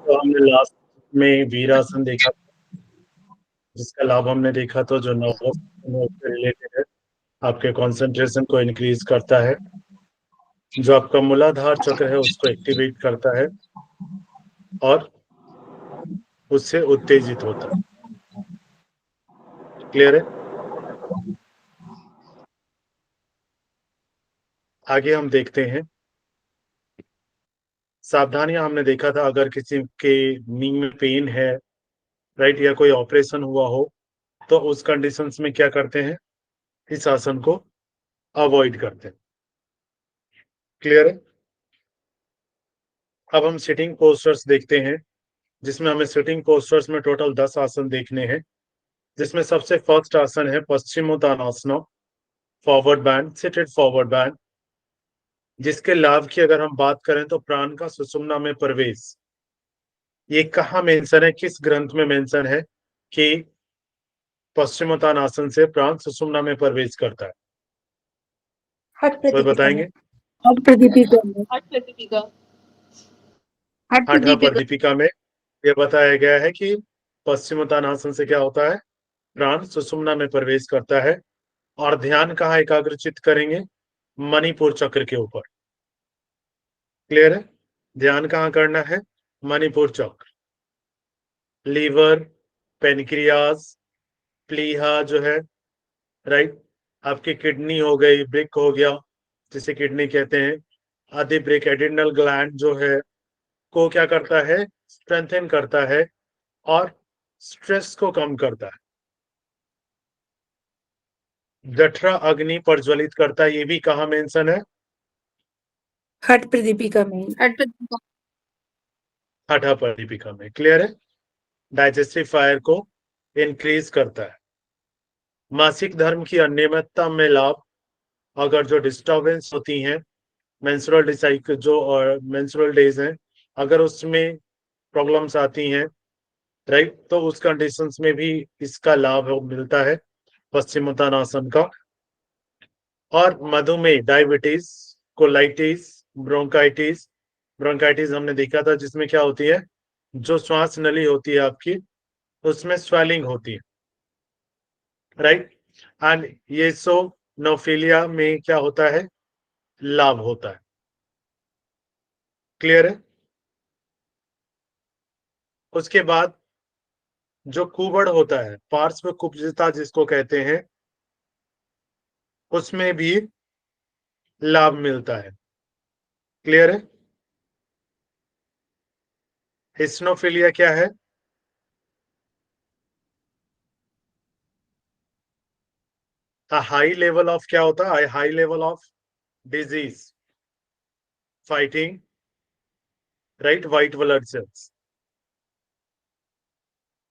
तो हमने लास्ट में वीरासन देखा, जिसका लाभ हमने देखा तो जो नर्वस से रिलेटेड है, आपके कंसंट्रेशन को इंक्रीज करता है, जो आपका मूलाधार चक्र है उसको एक्टिवेट करता है और उससे उत्तेजित होता है। क्लियर है? आगे हम देखते हैं। सावधानियां हमने देखा था, अगर किसी के नी में पेन है, राइट, या कोई ऑपरेशन हुआ हो, तो उस कंडीशंस में क्या करते हैं, इस आसन को अवॉइड करते हैं। क्लियर है? अब हम सिटिंग पोस्टर्स देखते हैं, जिसमें हमें सिटिंग पोस्टर्स में टोटल 10 आसन देखने हैं, जिसमें सबसे फर्स्ट आसन है Paschimottanasana, forward bend, seated forward bend, जिसके लाभ की अगर हम बात करें तो प्राण का सुषुम्ना में प्रवेश। ये कहाँ मेंशन है, किस ग्रंथ में मेंशन है कि पश्चिमोत्तानासन से प्राण सुषुम्ना में प्रवेश करता है? हठ कोई प्रदीपिका में। बताएंगे? हठ प्रदीपिका में। हठ प्रदीपिका। हठ आठा प्रदीपिका। प्रदीपिका में यह बताया गया है कि पश्चिमोत्तानासन से क्या होता है, प्राण सुषुम्ना में प्रवेश करता है। और ध्यान कहाँ एकाग्रचित करेंगे, मणिपुर चक्र के ऊपर। क्लियर है? ध्यान कहाँ करना है, मणिपुर चक्र, लीवर, पेनक्रियाज, प्लीहा जो है, राइट, आपकी किडनी हो गई, ब्रिक हो गया जिसे किडनी कहते हैं, आदि ब्रिक, एड्रिनल ग्लैंड जो है को क्या करता है, स्ट्रेंथन करता है और स्ट्रेस को कम करता है। जठरा अग्नि प्रज्वलित करता है, ये भी कहाँ मेंशन है, हठ प्रदीपिका में। हठ प्रदीपिका। आठा प्रदीपिका में। क्लियर है? डाइजेस्टिव फायर को इंक्रीज करता है। मासिक धर्म की अनियमितता में लाभ, अगर जो डिस्टर्बेंस होती हैं, मेंस्ट्रुअल साइकिल जो और मेंस्ट्रुअल डेज हैं, अगर उसमें प्रॉब्लम्स आती हैं, राइट, तो उस कंडीशंस में भी इसका लाभ मिलता है पश्चिमोत्तानासन का। और मधुमेह, डायबिटीज, कोलाइटिस, ब्रोंकाइटिस, ब्रोंकाइटिस हमने देखा था, जिसमें क्या होती है, जो श्वास नली होती है आपकी, उसमें स्वेलिंग होती है, राइट, एंड ये सो नोफिलिया में क्या होता है, लाभ होता है। क्लियर है? उसके बाद जो कुबड़ होता है, पार्श्व कुब्जिता जिसको कहते हैं, उसमें भी लाभ मिलता है। क्लियर है? हिस्नोफिलिया क्या है, हाई लेवल ऑफ, क्या होता है, high level of disease fighting, right, white blood cells.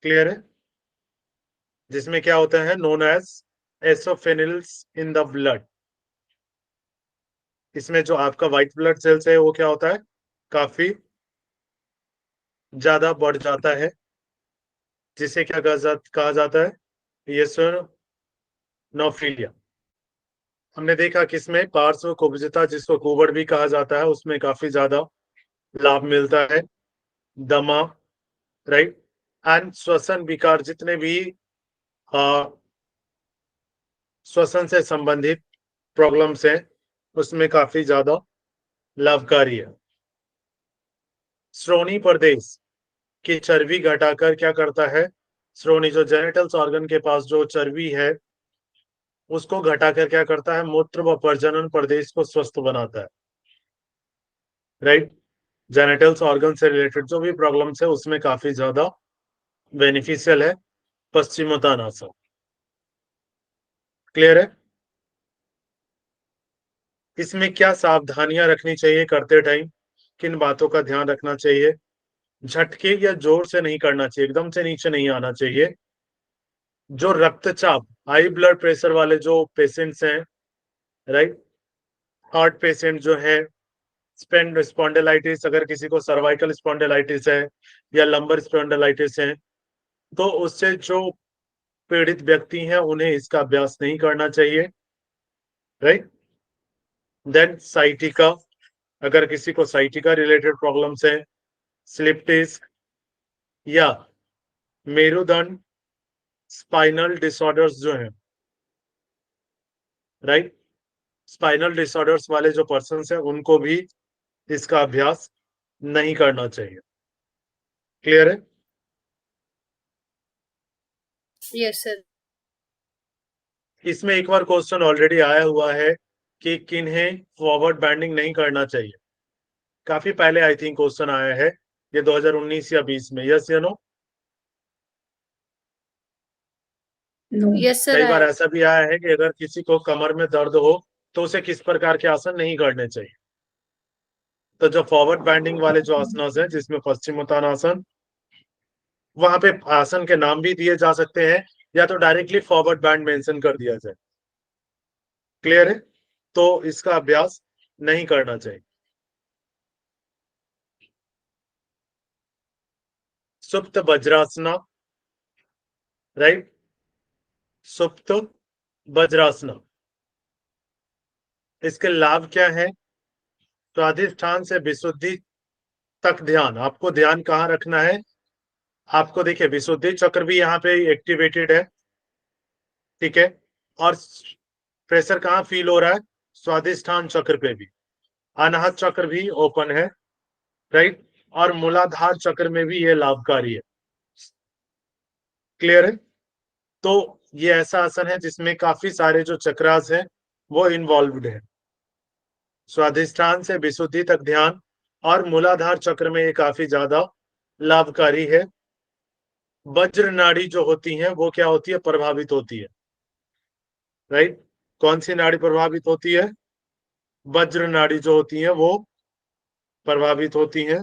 Clear है? जिसमें क्या होता है, known as eosinophils in the blood. इसमें जो आपका व्हाइट ब्लड सेल्स है वो क्या होता है, काफी ज्यादा बढ़ जाता है, जिसे क्या कहा जाता है, एसिनोफिलिया। हमने देखा किसमें, पार्श्व कुब्जिता जिसको कुबड़ भी कहा जाता है, उसमें काफी ज्यादा लाभ मिलता है। दमा, राइट, एंड श्वसन विकार, जितने भी श्वसन से संबंधित प्रॉब्लम्स हैं, उसमें काफी ज्यादा लाभकारी है। श्रोणी प्रदेश की चर्बी घटाकर क्या करता है, श्रोणी जो जेनिटल्स ऑर्गन के पास जो चर्बी है, उसको घटाकर क्या करता है, मूत्र व प्रजनन प्रदेश को स्वस्थ बनाता है, राइट। जेनिटल्स ऑर्गन से रिलेटेड जो भी प्रॉब्लम्स है उसमें काफी ज्यादा बेनिफिशियल है पश्चिमोत्तानासन। क्लियर है? इसमें क्या सावधानियां रखनी चाहिए करते टाइम, किन बातों का ध्यान रखना चाहिए, झटके या जोर से नहीं करना चाहिए, एकदम से नीचे नहीं आना चाहिए। जो रक्तचाप, हाई ब्लड प्रेशर वाले जो पेशेंट्स हैं, राइट, हार्ट पेशेंट जो है, स्पॉन्डिलाइटिस, अगर किसी को सर्वाइकल स्पॉन्डिलाइटिस है या लंबर स्पॉन्डिलाइटिस है, तो उससे जो पीड़ित व्यक्ति हैं उन्हें इसका अभ्यास नहीं करना चाहिए, राइट। देन साइटिका, अगर किसी को साइटिका रिलेटेड प्रॉब्लम्स है, स्लिप डिस्क, या मेरुदंड स्पाइनल डिसऑर्डर्स जो हैं, राइट, स्पाइनल डिसऑर्डर्स वाले जो पर्सन है उनको भी इसका अभ्यास नहीं करना चाहिए। क्लियर है? Yes sir. इसमें एक बार क्वेश्चन ऑलरेडी आया हुआ है कि किन्हें फॉरवर्ड बैंडिंग नहीं करना चाहिए। काफी पहले आई थिंक क्वेश्चन आया है, ये 2019 या 20 में। यस या नो? नो। Yes sir. कई बार ऐसा भी आया है कि अगर किसी को कमर में दर्द हो तो उसे किस प्रकार के आसन नहीं करने चाहिए। तो जो फॉरवर्ड बैंडिंग वाले जो आसनास है, जिसमें पश्चिमोत्तानासन, वहां पे आसन के नाम भी दिए जा सकते हैं या तो डायरेक्टली फॉरवर्ड बैंड मेंशन कर दिया जाए। क्लियर है? तो इसका अभ्यास नहीं करना चाहिए। सुप्त वज्रासना, राइट, सुप्त वज्रासना, इसके लाभ क्या है? स्वाधिष्ठान से विशुद्धि तक ध्यान। आपको ध्यान कहाँ रखना है? आपको देखिए विशुद्धि चक्र भी यहाँ पे एक्टिवेटेड है, ठीक है, और प्रेशर कहाँ फील हो रहा है? स्वाधिष्ठान चक्र पे भी। अनाहत चक्र भी ओपन है, राइट, और मूलाधार चक्र में भी ये लाभकारी है। क्लियर है? तो ये ऐसा आसन है जिसमें काफी सारे जो चक्रास हैं वो इन्वॉल्व्ड है। स्वाधिष्ठान से विशुद्धि तक ध्यान और मूलाधार चक्र में ये काफी ज्यादा लाभकारी है। वज्र नाड़ी जो होती है वो क्या होती है? प्रभावित होती है, राइट। कौन सी नाड़ी प्रभावित होती है? वज्र नाड़ी जो होती है वो प्रभावित होती है।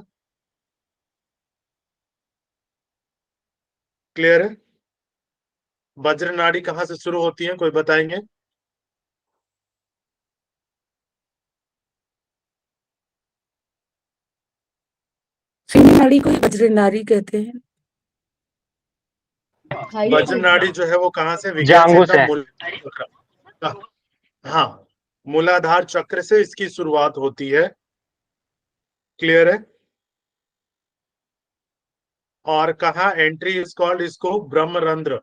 क्लियर है? वज्र नाड़ी कहाँ से शुरू होती है, कोई बताएंगे? सिंह नाड़ी को ही वज्र नाड़ी कहते हैं। वज्र नाड़ी जो है वो कहाँ से? विज्ञान से जांघों एकदम से। हाँ, मूलाधार चक्र से इसकी शुरुआत होती है। क्लियर है? और कहा एंट्री इज कॉल्ड, इसको ब्रह्मरंध्र।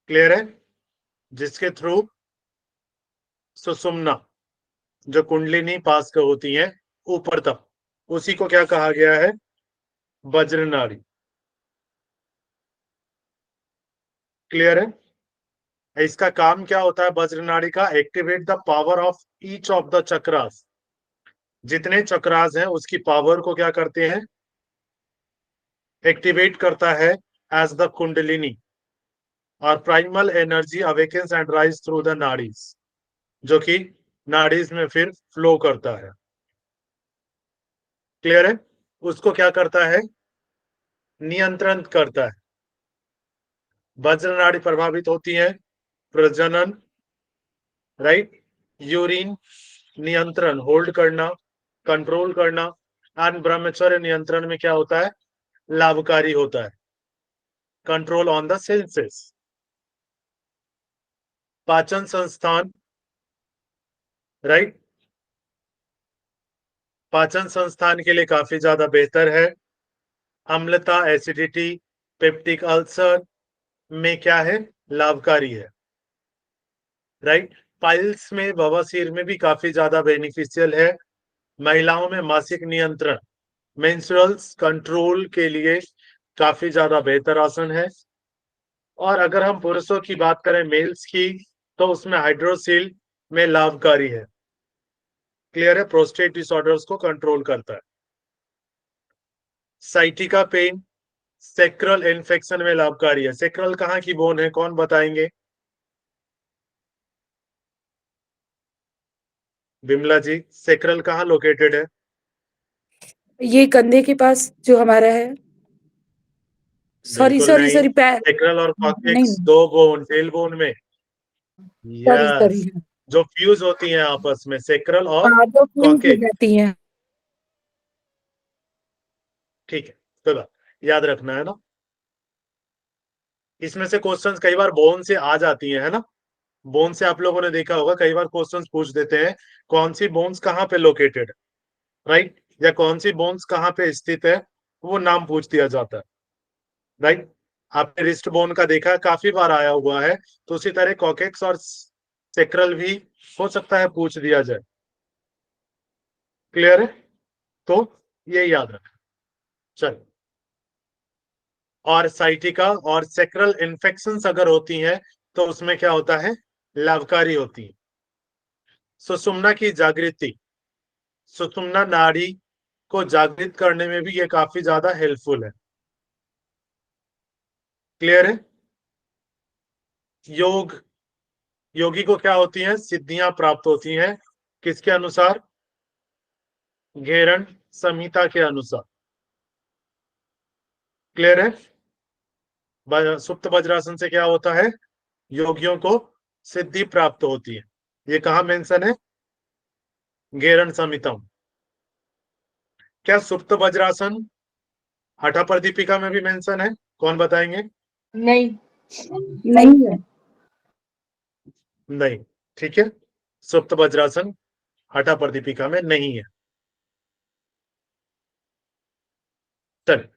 क्लियर है? जिसके थ्रू सुषुम्ना जो कुंडलिनी पास का होती है ऊपर तक, उसी को क्या कहा गया है? वज्र नाड़ी। क्लियर है? इसका काम क्या होता है वज्र नाड़ी का? Activate the power of each of the chakras. जितने चक्रास हैं उसकी पावर को क्या करते हैं? एक्टिवेट करता है एज द कुंडलिनी। और primal energy awakens and rise through the nadis, जो कि नाड़ीज में फिर फ्लो करता है। क्लियर है? उसको क्या करता है? नियंत्रण करता है। वज्र नाड़ी प्रभावित होती है प्रजनन, राइट, यूरिन नियंत्रण, होल्ड करना, कंट्रोल करना, एंड ब्रह्मचर्य नियंत्रण में क्या होता है? लाभकारी होता है, कंट्रोल ऑन द सेंसेस। पाचन संस्थान, राइट, पाचन संस्थान के लिए काफी ज्यादा बेहतर है। अम्लता, एसिडिटी, पेप्टिक अल्सर में क्या है? लाभकारी है, राइट। पाइल्स में, बवासीर में भी काफी ज्यादा बेनिफिशियल है। महिलाओं में मासिक नियंत्रण, मेंस्ट्रुअल्स कंट्रोल के लिए काफी ज्यादा बेहतर आसन है। और अगर हम पुरुषों की बात करें, मेल्स की, तो उसमें हाइड्रोसिल में लाभकारी है। क्लियर है? प्रोस्टेट डिसऑर्डर्स को कंट्रोल करता है। साइटिका पेन, सेक्रल इन्फेक्शन में लाभकारी है। सेक्रल कहाँ की बोन है, कौन बताएंगे? बिमला जी, सेक्रल कहाँ लोकेटेड है? ये कंधे के पास जो हमारा है। सॉरी बिल्कुल सॉरी नहीं। सॉरी, पैर। सेक्रल और नहीं, कॉक्सिक्स दो बोन, टेल बोन में। Sorry sorry. यस, जो फ्यूज होती हैं आपस में, सेक्रल और हाँ, वो फ्यूज हो कॉकेक्स। जाती हैं। ठीक है, कोई बात, याद रखना है ना। इसमें से क्वेश्चंस कई बार बोन से आ जाती है ना। बोन से आप लोगों ने देखा होगा, कई बार क्वेश्चंस पूछ देते हैं कौन सी बोन्स कहाँ पे लोकेटेड, राइट, या कौन सी बोन्स कहाँ पे स्थित है। वो नाम पूछ दिया जाता है, राइट। आपने रिस्ट बोन का देखा, काफी बार आया हुआ है, तो उसी तरह कॉकेक्स और सेक्रल भी हो सकता है पूछ दिया जाए। क्लियर है? तो ये याद रखें। चल, और साइटिका और सेक्रल इन्फेक्शंस अगर होती हैं तो उसमें क्या होता है, लाभकारी होती है। सुषुम्ना की जागृति, सुषुम्ना नाड़ी को जागृत करने में भी ये काफी ज्यादा हेल्पफुल है। क्लियर है? योगी को क्या होती हैं, सिद्धियां प्राप्त होती हैं, किसके अनुसार, घेरण संहिता के अनुसार। क्लियर है? सुप्त वज्रासन से क्या होता है, योगियों को सिद्धि प्राप्त होती है। ये कहां मेंशन है, घेरण संहिता। क्या सुप्त वज्रासन हठा दीपिका में भी मेंशन है? कौन बताएंगे? नहीं। नहीं है। नहीं, ठीक है, सुप्त वज्रासन हठा दीपिका में नहीं है। चल,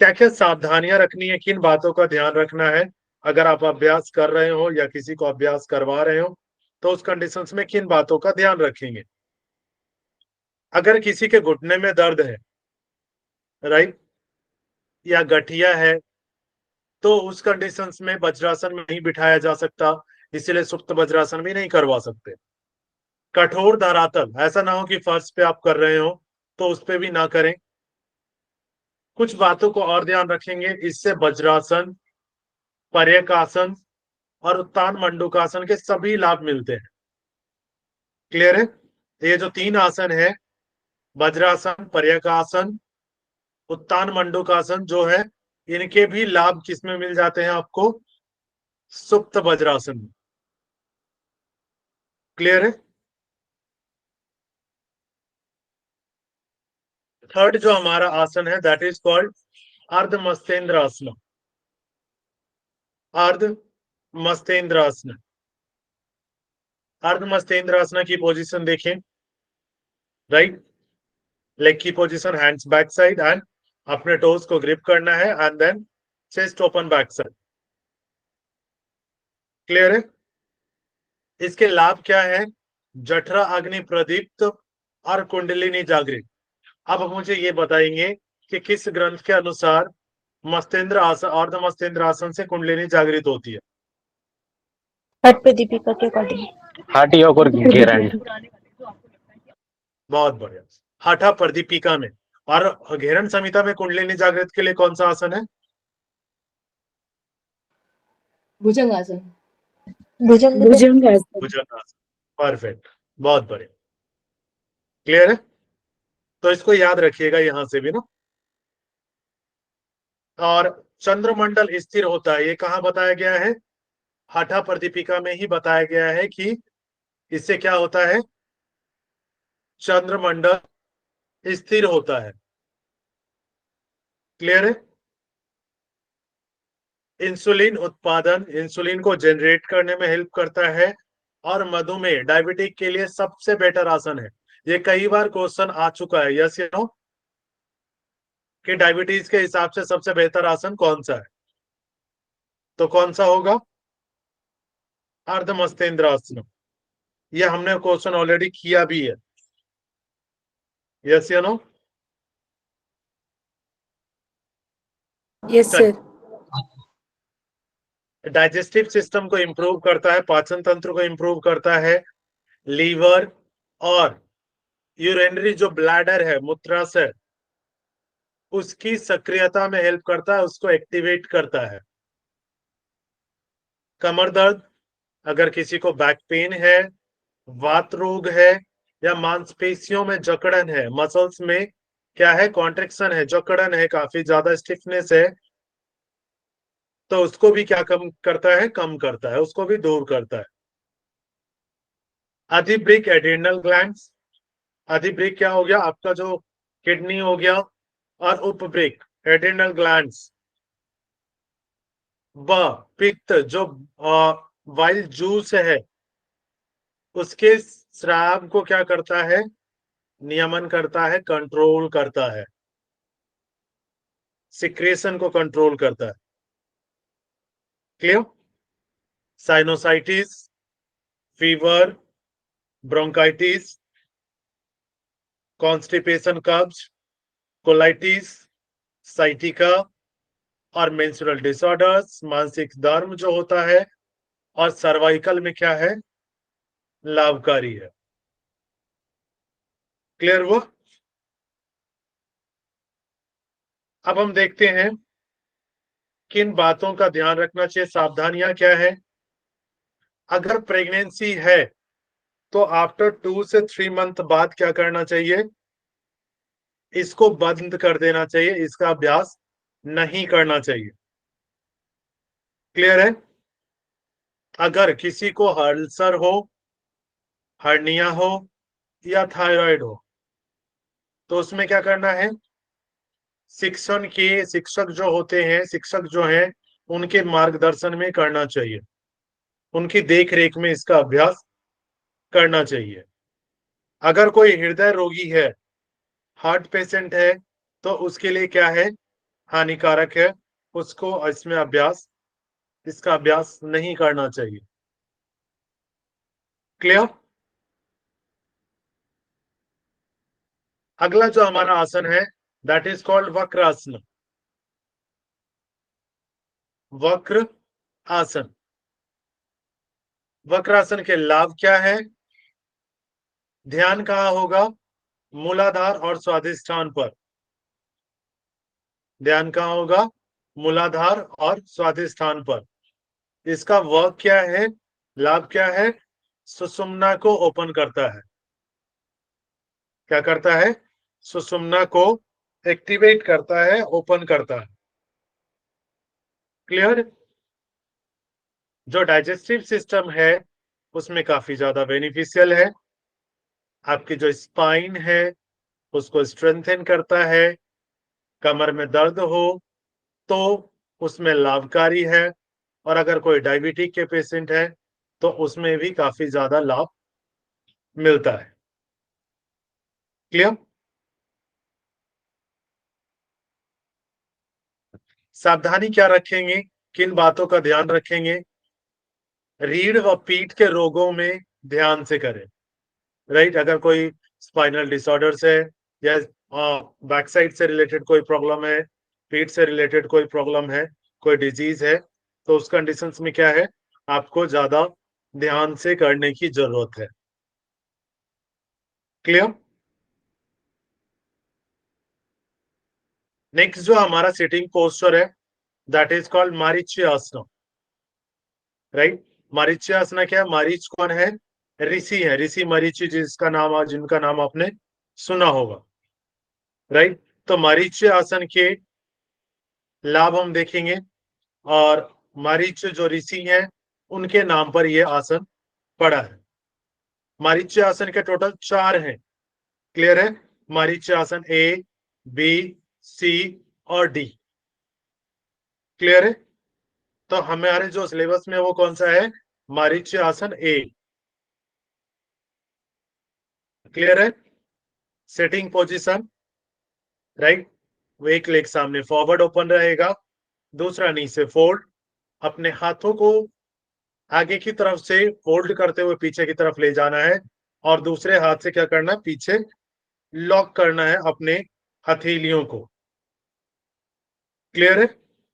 क्या क्या सावधानियां रखनी है, किन बातों का ध्यान रखना है अगर आप अभ्यास कर रहे हो या किसी को अभ्यास करवा रहे हो, तो उस कंडीशंस में किन बातों का ध्यान रखेंगे। अगर किसी के घुटने में दर्द है, राइट, या गठिया है, तो उस कंडीशंस में वज्रासन में नहीं बिठाया जा सकता, इसलिए सुप्त वज्रासन भी नहीं करवा सकते। कठोर धरातल, ऐसा ना हो कि फर्श पे आप कर रहे हो तो उस पे भी ना करें। कुछ बातों को और ध्यान रखेंगे, इससे वज्रासन, पर्यकासन और उत्तान मंडूकासन के सभी लाभ मिलते हैं। क्लियर है? ये जो तीन आसन है, वज्रासन, पर्यकासन, उत्तान मंडूकासन जो है, इनके भी लाभ किसमें मिल जाते हैं आपको, सुप्त वज्रासन में। क्लियर है? थर्ड जो हमारा आसन है दैट इज कॉल्ड अर्ध मस्तेंद्र आसन। अर्ध मस्तेंद्र आसन, अर्ध मस्तेंद्र आसन की पोजीशन देखें, राइट, लेग की position, hands back side and अपने टोज को ग्रिप करना है and then chest open back side. Clear है? इसके लाभ क्या है, जठरा अग्नि प्रदीप्त और कुंडलिनी जागृत। अब मुझे ये बताएंगे कि किस ग्रंथ के अनुसार मस्तेंद्र आसन, अर्ध मस्तेंद्र आसन से कुंडलिनी जागृत होती है। हट पे दीपिका के अकॉर्डिंग। हार्ट योग और घेरण। बहुत बढ़िया। हाठा प्रदीपिका में और घेरण संहिता में कुंडलिनी जागृत के लिए कौन सा आसन है, भुजंगासन। भुजंगासन। भुजंगासन। परफेक्ट, बहुत बढ़िया। क्लियर है? तो इसको याद रखिएगा यहां से भी ना। और चंद्रमंडल स्थिर होता है, ये कहाँ बताया गया है, हाठा प्रदीपिका में ही बताया गया है कि इससे क्या होता है, चंद्रमंडल स्थिर होता है। क्लियर है? इंसुलिन उत्पादन, इंसुलिन को जनरेट करने में हेल्प करता है, और मधुमेह, डायबिटिक के लिए सबसे बेटर आसन है। ये कई बार क्वेश्चन आ चुका है, यस या नो, कि डायबिटीज के हिसाब से सबसे बेहतर आसन कौन सा है, तो कौन सा होगा, अर्ध मस्तेंद्र आसन। ये हमने क्वेश्चन ऑलरेडी किया भी है, यस या no. Yes sir. Digestive system को इंप्रूव करता है, पाचन तंत्र को इंप्रूव करता है, लीवर और यूरिनरी जो ब्लैडर है, मूत्राशय, उसकी सक्रियता में हेल्प करता है, उसको एक्टिवेट करता है। कमर दर्द, अगर किसी को बैक पेन है, वात रोग है, या मांसपेशियों में जकड़न है, मसल्स में क्या है, कॉन्ट्रेक्शन है, जकड़न है, काफी ज्यादा स्टिफनेस है, तो उसको भी क्या कम करता है, कम करता है, उसको भी दूर करता है। अधिब्रिक एड्रिनल ग्लैंड्स, अधिब्रिक क्या हो गया, आपका जो किडनी हो गया, और उपब्रिक एड्रिनल ग्लैंड्स, व पित्त जो वाइल जूस है, उसके स्राव को क्या करता है, नियमन करता है, कंट्रोल करता है। सिक्रेशन को कंट्रोल करता है। Clear? Sinusitis, fever, bronchitis, constipation कब्ज, कोलाइटिस, साइटिका और मेंस्ट्रुअल डिसऑर्डर्स, मासिक धर्म जो होता है, और सर्वाइकल में क्या है, लाभकारी है। क्लियर हुआ? अब हम देखते हैं किन बातों का ध्यान रखना चाहिए, सावधानियां क्या है। अगर प्रेगनेंसी है तो आफ्टर 2 से 3 मंथ बाद क्या करना चाहिए, इसको बंद कर देना चाहिए, इसका अभ्यास नहीं करना चाहिए। क्लियर है? अगर किसी को अल्सर हो, हर्निया हो या थायराइड हो तो उसमें क्या करना है, शिक्षक जो होते हैं, शिक्षक जो हैं, उनके मार्गदर्शन में करना चाहिए, उनकी देख रेख में इसका अभ्यास करना चाहिए। अगर कोई हृदय रोगी है, हार्ट पेशेंट है, तो उसके लिए क्या है, हानिकारक है, उसको इसका अभ्यास नहीं करना चाहिए। क्लियर? अगला जो हमारा आसन है दैट इज कॉल्ड वक्रासन। वक्र आसन। वक्रासन के लाभ क्या है? ध्यान कहाँ होगा, मूलाधार और स्वादिष्ठान पर। ध्यान कहाँ होगा, मूलाधार और स्वादिष्ठान पर। इसका वर्क क्या है, लाभ क्या है, सुषुम्ना को ओपन करता है। क्या करता है, सुषुम्ना को एक्टिवेट करता है, ओपन करता है। क्लियर? जो डाइजेस्टिव सिस्टम है उसमें काफी ज्यादा बेनिफिशियल है। आपकी जो स्पाइन है उसको स्ट्रेंथन करता है। कमर में दर्द हो तो उसमें लाभकारी है, और अगर कोई डायबिटिक के पेशेंट है तो उसमें भी काफी ज्यादा लाभ मिलता है। क्लियर? सावधानी क्या रखेंगे, किन बातों का ध्यान रखेंगे, रीढ़ व पीठ के रोगों में ध्यान से करें। राइट? अगर कोई स्पाइनल डिसऑर्डर्स है या बैक साइड से रिलेटेड कोई प्रॉब्लम है, पीठ से रिलेटेड कोई प्रॉब्लम है, कोई डिजीज है, तो उस कंडीशंस में क्या है, आपको ज्यादा ध्यान से करने की जरूरत है। क्लियर? नेक्स्ट जो हमारा सिटिंग पोस्चर है दैट इज कॉल्ड मारीच्यासना। राइट? मारीच्यासना क्या है, मारीच कौन है, ऋषि है, ऋषि मरीचि, जिनका नाम आपने सुना होगा। राइट? तो मारीच आसन के लाभ हम देखेंगे, और मारीच जो ऋषि हैं उनके नाम पर यह आसन पड़ा है। मारीच आसन के टोटल 4 हैं। क्लियर है? मारीच आसन ए, बी, सी और डी। क्लियर है? तो हमारे जो सिलेबस में वो कौन सा है, मारीच आसन ए। क्लियर है? सेटिंग पोजीशन, राइट, वो एक लेग सामने फॉरवर्ड ओपन रहेगा, दूसरा नी से फोल्ड, अपने हाथों को आगे की तरफ से फोल्ड करते हुए पीछे की तरफ ले जाना है, और दूसरे हाथ से क्या करना है, पीछे लॉक करना है अपने हथेलियों को। क्लियर है?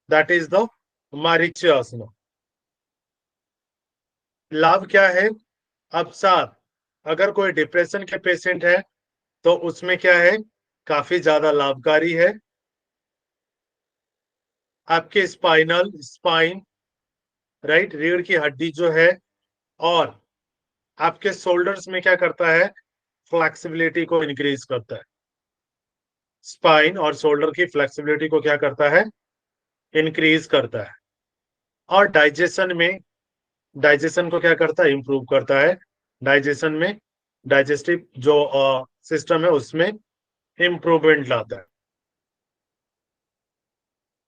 That is the Marichyasana. लाभ क्या है, अवसाद, अगर कोई डिप्रेशन के पेशेंट है तो उसमें क्या है, काफी ज्यादा लाभकारी है। आपके स्पाइन, राइट, रीढ़ की हड्डी जो है, और आपके शोल्डर्स में क्या करता है, फ्लेक्सिबिलिटी को इंक्रीज करता है। स्पाइन और शोल्डर की फ्लेक्सिबिलिटी को क्या करता है, इंक्रीज करता है। और डाइजेशन को क्या करता है, इंप्रूव करता है। डाइजेशन में, डाइजेस्टिव जो सिस्टम है उसमें इंप्रूवमेंट लाता है।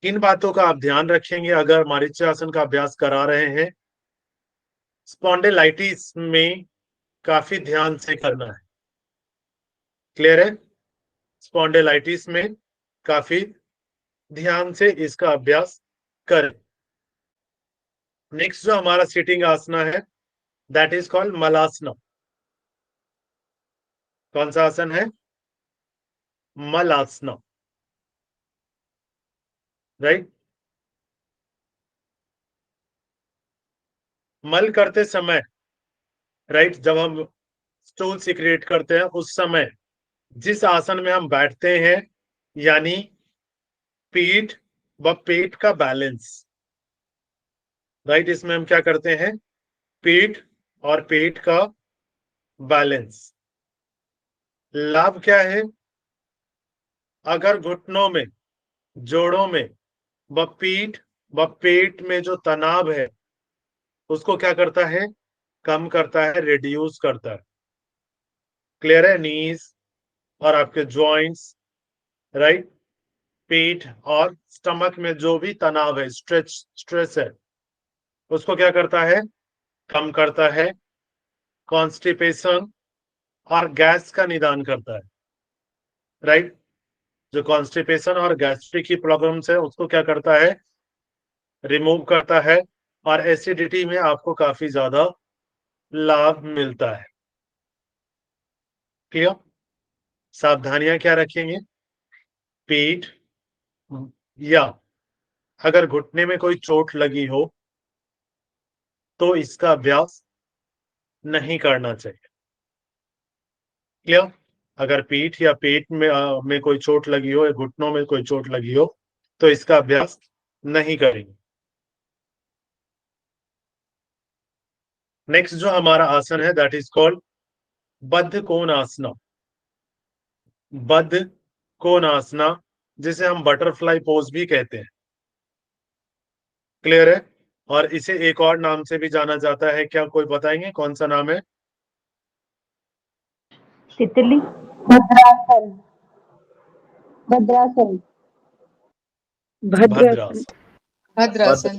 किन बातों का आप ध्यान रखेंगे अगर मारीच्यासन का अभ्यास करा रहे हैं, स्पॉन्डिलाइटिस में काफी ध्यान से करना है। क्लियर है? स्पॉन्डिलाइटिस में काफी ध्यान से इसका अभ्यास करें। नेक्स्ट जो हमारा सिटिंग आसना है दैट इज कॉल्ड मलासना। कौन सा आसन है? मलासना, राइट। मल करते समय, राइट, जब हम स्टूल सिक्रेट करते हैं उस समय जिस आसन में हम बैठते हैं, यानी पीठ व पेट का बैलेंस, राइट, इसमें हम क्या करते हैं? पीठ और पेट का बैलेंस। लाभ क्या है? अगर घुटनों में, जोड़ों में व पीठ व पेट में जो तनाव है उसको क्या करता है? कम करता है, रिड्यूस करता है। क्लियर है? नीज और आपके जॉइंट्स, राइट, पेट और स्टमक में जो भी तनाव है, स्ट्रेस है, उसको क्या करता है? कम करता है। कॉन्स्टिपेशन और गैस का निदान करता है, राइट। जो कॉन्स्टिपेशन और गैस्ट्रिक की प्रॉब्लम्स है उसको क्या करता है? रिमूव करता है। और एसिडिटी में आपको काफी ज्यादा लाभ मिलता है। क्लियर? सावधानियां क्या रखेंगे? पीठ या अगर घुटने में कोई चोट लगी हो तो इसका अभ्यास नहीं करना चाहिए। क्लियर? अगर पीठ या पेट में कोई चोट लगी हो या घुटनों में कोई चोट लगी हो तो इसका अभ्यास नहीं करेंगे। नेक्स्ट जो हमारा आसन है दैट इज कॉल्ड बद्ध कोण आसना। बद्ध कोण आसना, जिसे हम बटरफ्लाई पोज भी कहते हैं। क्लियर है? और इसे एक और नाम से भी जाना जाता है, क्या कोई बताएंगे कौन सा नाम है? तितली। भद्रासन। भद्रासन। भद्रासन। भद्रासन,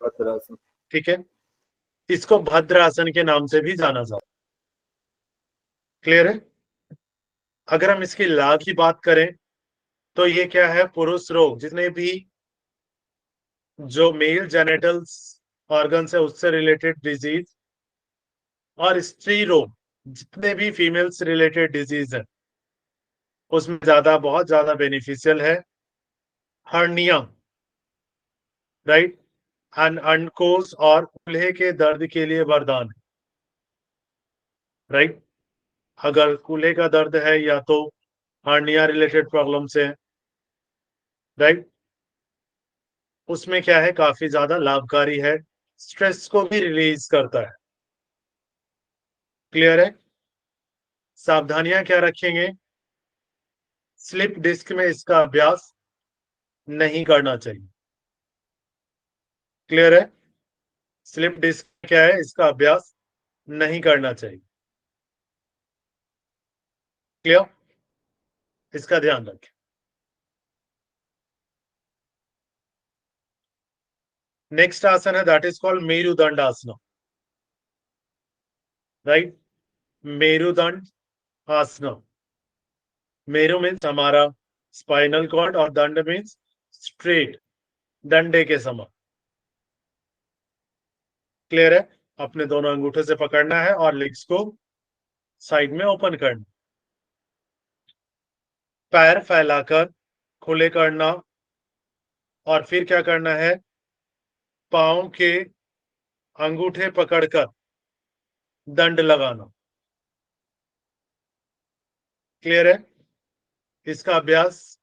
भद्रासन। ठीक है। इसको भद्रासन के नाम से भी जाना जाता है। क्लियर है? अगर हम इसकी लाभ की बात करें तो ये क्या है? पुरुष रोग, जितने भी जो मेल जेनेटल्स ऑर्गन्स है उससे रिलेटेड डिजीज, और स्त्री रोग, जितने भी फीमेल्स रिलेटेड डिजीज है उसमें बहुत ज्यादा बेनिफिशियल है। हर्निया, राइट, अनकोस और कूल्हे के दर्द के लिए वरदान है, राइट। अगर कूल्हे का दर्द है या तो हर्निया रिलेटेड प्रॉब्लम से, राइट, उसमें क्या है? काफी ज्यादा लाभकारी है, स्ट्रेस को भी रिलीज करता है। क्लियर है? सावधानियां क्या रखेंगे? स्लिप डिस्क में इसका अभ्यास नहीं करना चाहिए। क्लियर है? स्लिप डिस्क क्या है? इसका अभ्यास नहीं करना चाहिए। क्लियर? इसका ध्यान रखें। नेक्स्ट आसन है that is called Merudand asana, right. Merudand asana. मेरु मीन्स हमारा स्पाइनल कॉर्ड और दंड मीन्स स्ट्रेट, डंडे के समान। क्लियर है? अपने दोनों अंगूठे से पकड़ना है और लेग्स को साइड में ओपन करना, पैर फैलाकर खुले करना, और फिर क्या करना है? पांव के अंगूठे पकड़कर दंड लगाना। क्लियर है? इसका अभ्यास,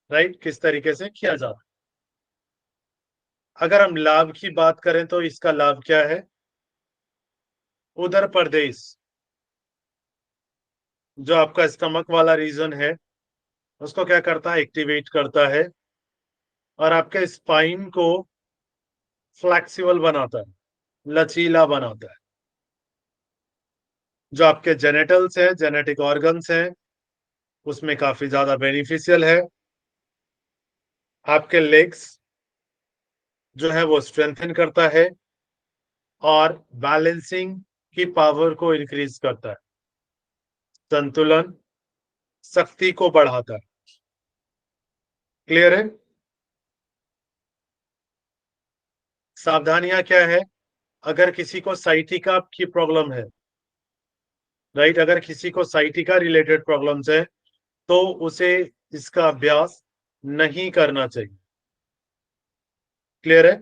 राइट, किस तरीके से किया जाता है? अगर हम लाभ की बात करें तो इसका लाभ क्या है? उदर प्रदेश, जो आपका स्टमक वाला रीजन है उसको क्या करता है? एक्टिवेट करता है और आपके स्पाइन को फ्लेक्सिबल बनाता है, लचीला बनाता है। जो आपके जेनेटल्स है, जेनेटिक ऑर्गन्स हैं, उसमें काफी ज्यादा बेनिफिशियल है। आपके लेग्स जो है वो स्ट्रेंथन करता है और बैलेंसिंग की पावर को इंक्रीज करता है, संतुलन, शक्ति को बढ़ाता है। क्लियर है? सावधानियां क्या है? अगर किसी को साइटिका की प्रॉब्लम है, राइट, अगर किसी को साइटिका रिलेटेड प्रॉब्लम्स है तो उसे इसका अभ्यास नहीं करना चाहिए। क्लियर है?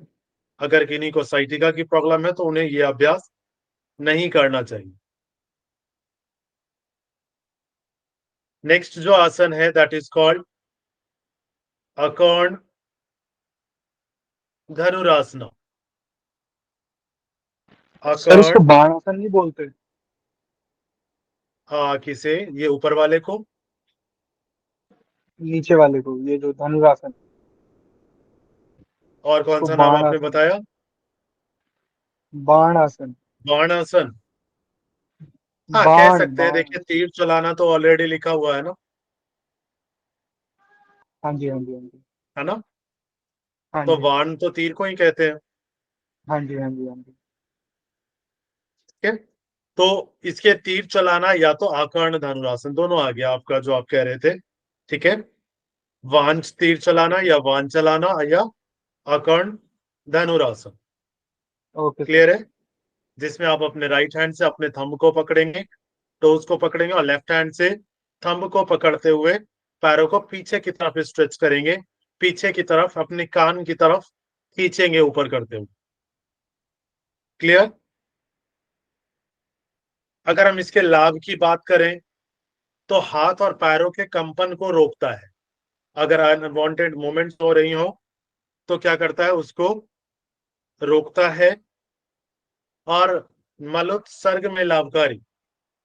अगर किन्हीं को साइटिका की प्रॉब्लम है तो उन्हें यह अभ्यास नहीं करना चाहिए। नेक्स्ट जो आसन है that is called Akarna Dhanurasana. Sir इसको अकर्ण, बाण आसन नहीं बोलते? किसे? ये ऊपर वाले को? नीचे वाले को, ये जो धनुरासन, और कौन इसको सा नाम बाण आपने आसन, बताया? बाण आसन, बाणासन। हाँ, कह बाण सकते हैं। बाण। देखिए, तीर चलाना तो ऑलरेडी लिखा हुआ है ना, हाँ जी, हाँ जी, हाँ जी, है ना? हाँ तो जी, बाण तो तीर को ही कहते हैं। हाँ जी, हाँ जी, हाँ जी। ठीक है, तो इसके तीर चलाना या तो आकर्ण धनुरासन, दोनों आ गया आपका जो आप कह रहे थे। ठीक है, वांच तीर चलाना या वान चलाना या Akarna Dhanurasan. Okay sir. Clear है? जिसमें आप अपने राइट हैंड से अपने थंब को पकड़ेंगे, टोज को पकड़ेंगे, और लेफ्ट हैंड से थंब को पकड़ते हुए पैरों को पीछे की तरफ स्ट्रेच करेंगे, पीछे की तरफ अपने कान की तरफ खींचेंगे ऊपर करते हुए। क्लियर? अगर हम इसके लाभ की बात करें तो हाथ और पैरों के कंपन को रोकता है। अगर अनवांटेड मूवमेंट्स हो रही हो तो क्या करता है, उसको रोकता है। और मलोत्सर्ग में लाभकारी,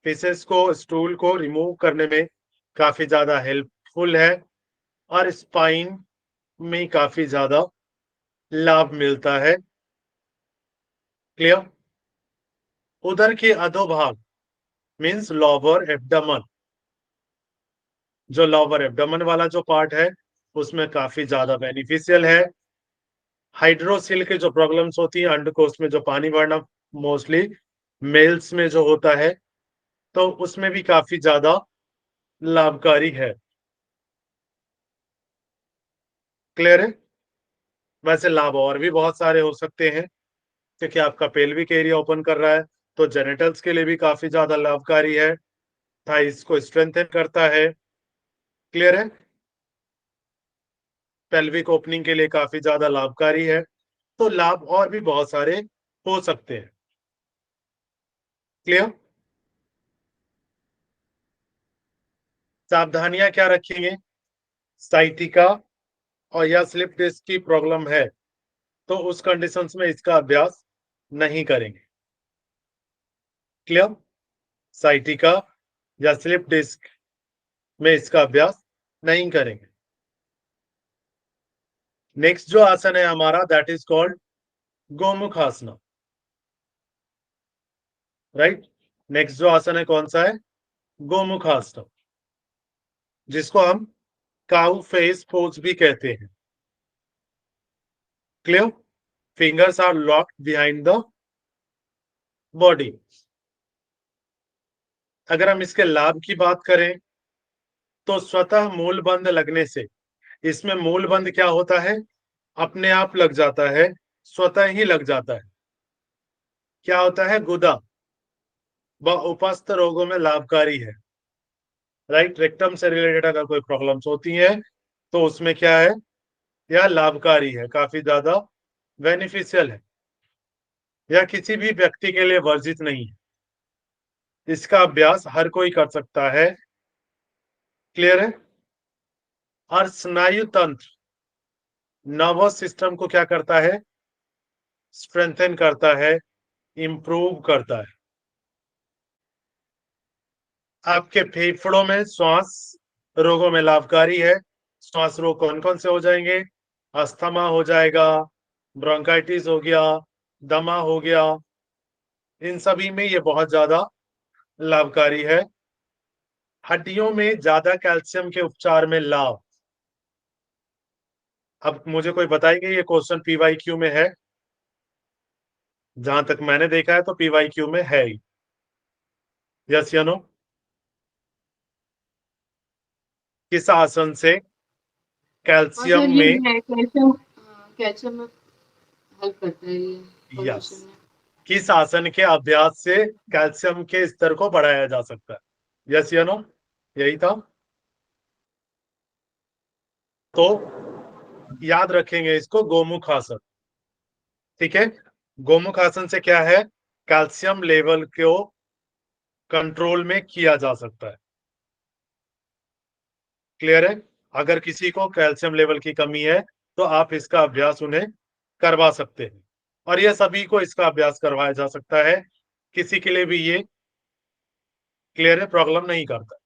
फिसेस को, स्टूल को रिमूव करने में काफी ज्यादा हेल्पफुल है, और स्पाइन में काफी ज्यादा लाभ मिलता है। क्लियर? उदर के अधोभाग मींस लोअर एब्डोमेन, जो लोअर एब्डोमेन वाला जो पार्ट है उसमें काफी ज्यादा बेनिफिशियल है। हाइड्रोसिल के जो प्रॉब्लम्स होती है, अंडकोश में जो पानी भरना, मोस्टली मेल्स में जो होता है, तो उसमें भी काफी ज्यादा लाभकारी है। क्लियर है? वैसे लाभ और भी बहुत सारे हो सकते हैं, क्योंकि आपका पेल्विक एरिया ओपन कर रहा है तो जेनिटल्स के लिए भी काफी ज्यादा लाभकारी है, थाइस को स्ट्रेंथन करता है। क्लियर है? पेल्विक ओपनिंग के लिए काफी ज्यादा लाभकारी है। तो लाभ और भी बहुत सारे हो सकते हैं। क्लियर? सावधानियां क्या रखेंगे? साइटिका और या स्लिप डिस्क की प्रॉब्लम है तो उस कंडीशंस में इसका अभ्यास नहीं करेंगे। क्लियर? साइटिका या स्लिप डिस्क में इसका अभ्यास नहीं करेंगे। नेक्स्ट जो आसन है हमारा that is called Gomukh asana. Right, next जो आसन है कौन सा है? गोमुख आसना, जिसको हम काउ फेस पोज भी कहते हैं। Clear? Fingers are locked behind the body. अगर हम इसके लाभ की बात करें तो स्वतः मूल बंद लगने से, इसमें मूल बंद क्या होता है, अपने आप लग जाता है, स्वतः ही लग जाता है। क्या होता है, गुदा व उपस्थ रोगों में लाभकारी है। राइट, रेक्टम से रिलेटेड अगर कोई प्रॉब्लम्स होती है तो उसमें क्या है, यह लाभकारी है, काफी ज्यादा बेनिफिशियल है। यह किसी भी व्यक्ति के लिए वर्जित नहीं है, इसका अभ्यास हर कोई कर सकता है। क्लियर है? और स्नायु तंत्र, नर्वस सिस्टम को क्या करता है, स्ट्रेंथन करता है, इंप्रूव करता है। आपके फेफड़ों में श्वास रोगों में लाभकारी है। श्वास रोग कौन कौन से हो जाएंगे? अस्थमा हो जाएगा, ब्रोंकाइटिस हो गया, दमा हो गया, इन सभी में ये बहुत ज्यादा लाभकारी है। हड्डियों में ज्यादा कैल्शियम के उपचार में लाभ। अब मुझे कोई बताएगा, ये क्वेश्चन पीवाईक्यू में है? जहां तक मैंने देखा है तो पीवाईक्यू में है ही। यस या नो? किस आसन से कैल्शियम में कैल्शियम में हेल्प करता है ये यस फॉर्मेशन में। किस आसन के अभ्यास से कैल्शियम के स्तर को बढ़ाया जा सकता है? यस या नो? यही था। तो याद रखेंगे इसको, गोमुख आसन। ठीक है, गोमुख आसन से क्या है, कैल्शियम लेवल को कंट्रोल में किया जा सकता है। क्लियर है? अगर किसी को कैल्शियम लेवल की कमी है तो आप इसका अभ्यास उन्हें करवा सकते हैं, और यह सभी को इसका अभ्यास करवाया जा सकता है, किसी के लिए भी ये क्लियर है, प्रॉब्लम नहीं करता।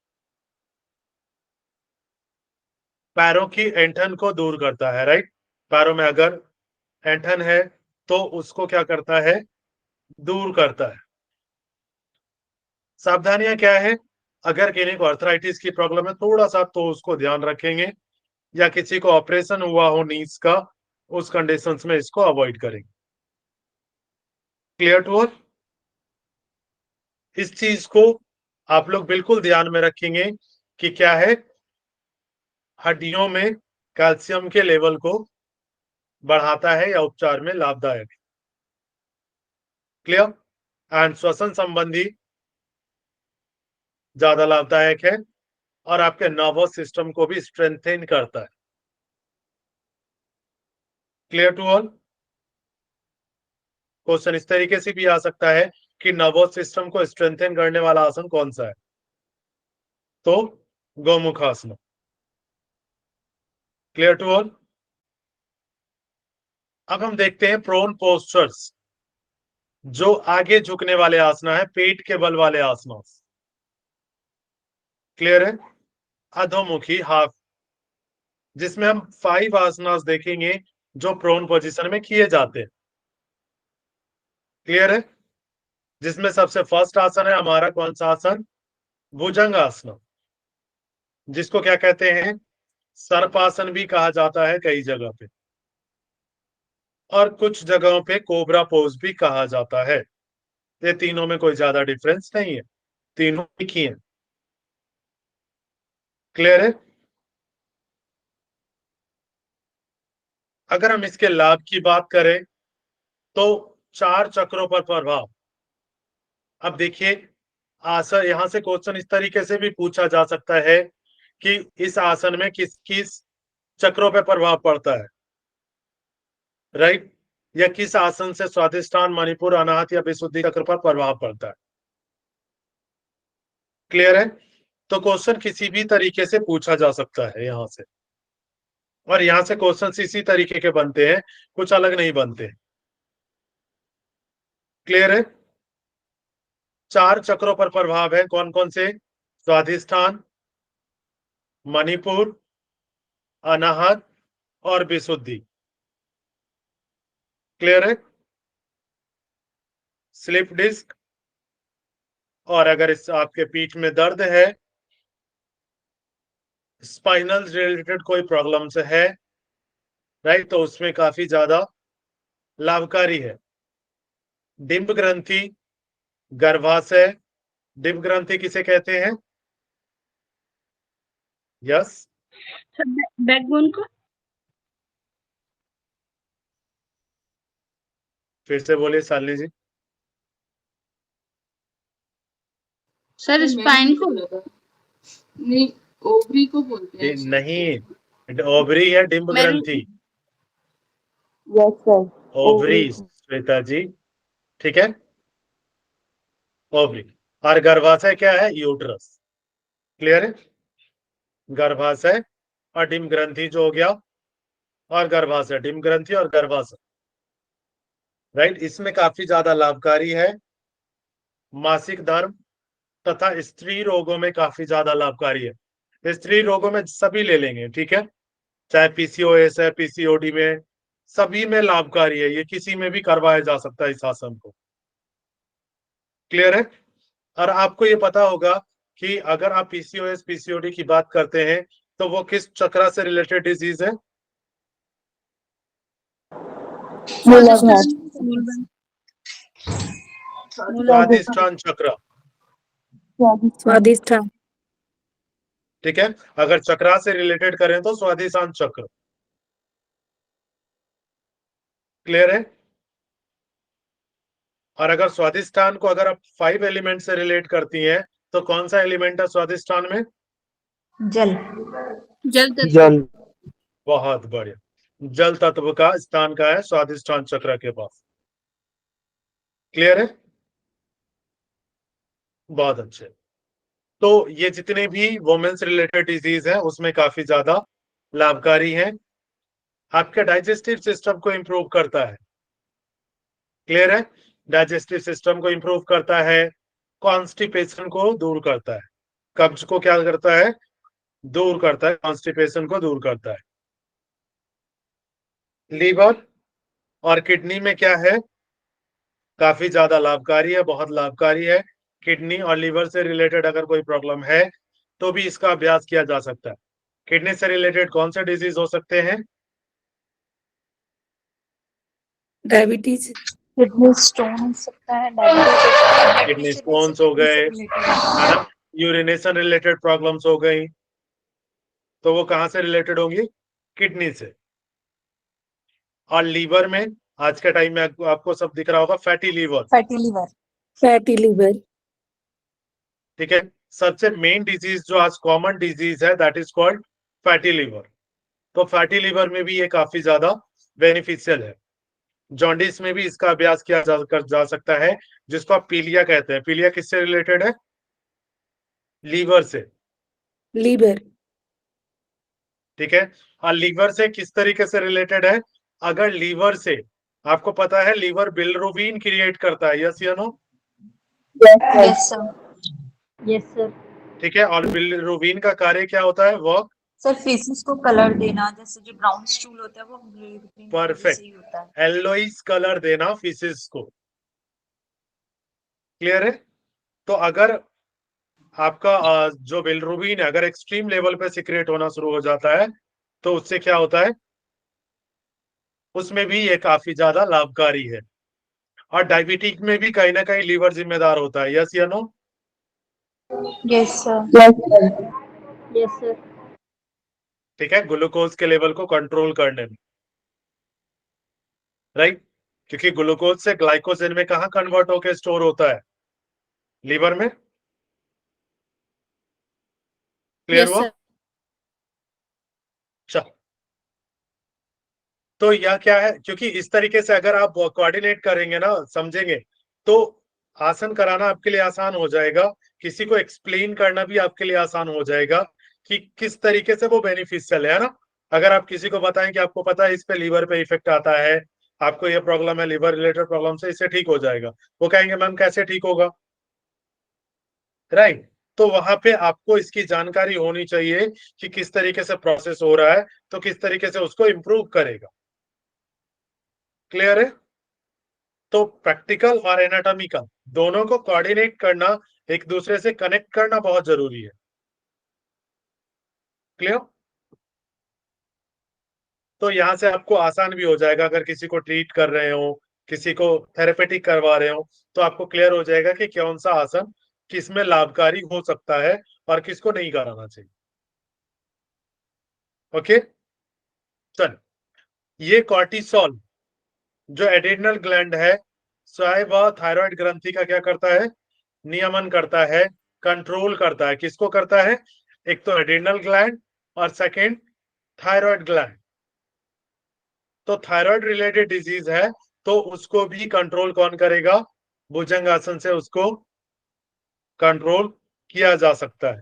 पैरों की ऐंठन को दूर करता है, राइट? पैरों में अगर ऐंठन है तो उसको क्या करता है, दूर करता है। सावधानियां क्या है, अगर किसी को अर्थराइटिस की प्रॉब्लम है थोड़ा सा तो उसको ध्यान रखेंगे, या किसी को ऑपरेशन हुआ हो नीज का, उस कंडीशंस में इसको अवॉइड करेंगे। Clear to all? इस चीज को आप लोग बिल्कुल ध्यान में रखेंगे कि क्या है, हड्डियों में कैल्शियम के लेवल को बढ़ाता है या उपचार में लाभदायक है। क्लियर? एंड श्वसन संबंधी ज्यादा लाभदायक है, और आपके नर्वस सिस्टम को भी स्ट्रेंथन करता है। Clear to all? क्वेश्चन इस तरीके से भी आ सकता है कि नर्वस सिस्टम को स्ट्रेंथन करने वाला आसन कौन सा है, तो गोमुख आसन। Clear to all? अब हम देखते हैं प्रोन पोस्चर्स, जो आगे झुकने वाले आसना है, पेट के बल वाले आसना। क्लियर है? अधोमुखी हाफ, जिसमें हम 5 आसनास देखेंगे जो प्रोन पोजीशन में किए जाते हैं। क्लियर है? जिसमें सबसे फर्स्ट आसन है हमारा कौन सा आसन, भुजंग आसन, जिसको क्या कहते हैं, सर्पासन भी कहा जाता है कई जगह पे, और कुछ जगहों पे कोबरा पोज भी कहा जाता है। ये तीनों में कोई ज्यादा डिफरेंस नहीं है, तीनों एक ही है। क्लियर है? अगर हम इसके लाभ की बात करें तो 4 चक्रों पर प्रभाव। अब देखिए, आसन, यहां से क्वेश्चन इस तरीके से भी पूछा जा सकता है कि इस आसन में किस किस चक्रों पर प्रभाव पड़ता है, राइट? या किस आसन से स्वादिष्ठान, मणिपुर, अनाहत या विशुद्धि चक्र पर प्रभाव पड़ता है। क्लियर है? तो क्वेश्चन किसी भी तरीके से पूछा जा सकता है यहां से, और यहां से क्वेश्चन इसी तरीके के बनते हैं, कुछ अलग नहीं बनते। क्लियर है? 4 चक्रों पर प्रभाव है, कौन कौन से, स्वादिष्ठान, मणिपुर, अनाहत और विशुद्धि। क्लियर है? स्लिप डिस्क, और अगर इस आपके पीठ में दर्द है, स्पाइनल रिलेटेड कोई प्रॉब्लम से है, राइट, तो उसमें काफी ज्यादा लाभकारी है। डिंब ग्रंथि, गर्भाशय, डिंब ग्रंथि किसे कहते हैं? यस, बैकबोन को, फिर से बोलिए शालिनी जी। सर स्पाइन को, नहीं, ओवरी को बोलते हैं। नहीं, ओवरी है डिंब ग्रंथि, यस सर, ओवरी श्वेता जी, ठीक है, ओवरी। और गर्भाशय क्या है, यूट्रस। क्लियर है? गर्भाशय और डिंब ग्रंथि जो हो गया, और गर्भाशय, डिंब ग्रंथि और गर्भाशय, राइट, इसमें काफी ज्यादा लाभकारी है। मासिक धर्म तथा स्त्री रोगों में काफी ज्यादा लाभकारी है। स्त्री रोगों में सभी ले लेंगे, ठीक है, चाहे पीसीओएस है, पीसीओडी में, सभी में लाभकारी है, ये किसी में भी करवाया जा सकता है इस आसन को। क्लियर है? और आपको ये पता होगा कि अगर आप पीसीओएस, पीसीओडी की बात करते हैं तो वो किस चक्र से रिलेटेड डिजीज है? स्वादिष्ठान चक्र। स्वादिष्ठान। ठीक है, अगर चक्रा से रिलेटेड करें तो स्वादिष्टान चक्र। क्लियर है? और अगर स्वादिष्टान को अगर आप 5 एलिमेंट से रिलेट करती हैं तो कौन सा एलिमेंट है स्वादिष्टान में? जल। जल तत्व। जल। बहुत बढ़िया, जल तत्व का स्थान का है स्वादिष्टान चक्र के पास। क्लियर है? बहुत अच्छे। तो ये जितने भी वुमेन्स रिलेटेड डिजीज है उसमें काफी ज्यादा लाभकारी है, आपके डाइजेस्टिव सिस्टम को इंप्रूव करता है। क्लियर है? डाइजेस्टिव सिस्टम को इंप्रूव करता है, कॉन्स्टिपेशन को दूर करता है, कब्ज को क्या करता है? दूर करता है, कॉन्स्टिपेशन को दूर करता है। लीवर और किडनी में क्या है? काफी ज्यादा लाभकारी है, बहुत लाभकारी है। किडनी और लीवर से रिलेटेड अगर कोई प्रॉब्लम है तो भी इसका अभ्यास किया जा सकता है। किडनी से रिलेटेड कौन से डिजीज हो सकते हैं? डायबिटीज, किडनी स्टोन हो सकता है, डायबिटीज, किडनी स्टोन्स हो गए, है ना, यूरिनेशन रिलेटेड प्रॉब्लम्स हो गई, तो वो कहां से रिलेटेड होंगी? किडनी से। और लीवर में आज के टाइम में आपको सब दिख रहा होगा, fatty liver. Fatty liver. Fatty liver, ठीक है, सबसे मेन डिजीज जो आज कॉमन डिजीज है that is called fatty liver. तो फैटी लीवर में भी ये काफी ज्यादा बेनिफिशियल है। जॉन्डिस में भी इसका अभ्यास किया जा सकता है, जिसको आप पीलिया कहते हैं। पीलिया किससे रिलेटेड है? लीवर से। लीवर, ठीक है, और लीवर से किस तरीके से रिलेटेड है? अगर लीवर से, आपको पता है लीवर बिलिरुबिन क्रिएट करता है, यस या no? Yes sir. Yes sir. ठीक है, और बिलिरुबिन का कार्य क्या होता है? वर्क। सर फेसिस को कलर देना, जैसे जो ब्राउन स्टूल होता है वो बिलिरुबिन की वजह से ही होता है। परफेक्ट, एलोइस कलर देना फिसिस को। क्लियर है? तो अगर आपका जो बिलिरुबिन है अगर एक्सट्रीम लेवल पे सिक्रेट होना शुरू हो जाता है तो उससे क्या होता है? उसमें भी ये काफी ज्यादा लाभकारी है। और डायबिटीज में भी कहीं ना कहीं लीवर जिम्मेदार होता है, यस या no? Yes sir. Yes sir. ठीक है, ग्लूकोज के लेवल को कंट्रोल करने में, राइट, क्योंकि ग्लूकोज से ग्लाइकोजन में कहा कन्वर्ट होकर स्टोर होता है? लीवर में। क्लियर यस हुआ? सर। चलो, तो यह क्या है, क्योंकि इस तरीके से अगर आप कोऑर्डिनेट करेंगे ना, समझेंगे, तो आसन कराना आपके लिए आसान हो जाएगा, किसी को एक्सप्लेन करना भी आपके लिए आसान हो जाएगा कि किस तरीके से वो बेनिफिशियल है ना। अगर आप किसी को बताएं कि आपको पता है इस पे लीवर पे इफेक्ट आता है, आपको ये प्रॉब्लम है लीवर रिलेटेड प्रॉब्लम से, इससे ठीक हो जाएगा, वो कहेंगे मैम कैसे ठीक होगा, राइट। तो वहां पे आपको इसकी जानकारी होनी चाहिए कि किस तरीके से प्रोसेस हो रहा है, तो किस तरीके से उसको इंप्रूव करेगा। क्लियर है? तो प्रैक्टिकल और एनाटॉमिकल दोनों को कोऑर्डिनेट करना, एक दूसरे से कनेक्ट करना बहुत जरूरी है। क्लियर? तो यहां से आपको आसान भी हो जाएगा, अगर किसी को ट्रीट कर रहे हो, किसी को थेरेपेटिक करवा रहे हो, तो आपको क्लियर हो जाएगा कि कौन सा आसन किस में लाभकारी हो सकता है और किसको नहीं कराना चाहिए। ओके, चल, ये कॉर्टिसोल जो एड्रिनल ग्लैंड है, चाहे वह थायराइड ग्रंथि का क्या करता है? नियमन करता है, कंट्रोल करता है। किसको करता है? एक तो एड्रिनल ग्लैंड और सेकंड थायराइड ग्लैंड। तो थायराइड रिलेटेड डिजीज है तो उसको भी कंट्रोल कौन करेगा? भुजंग आसन से उसको कंट्रोल किया जा सकता है।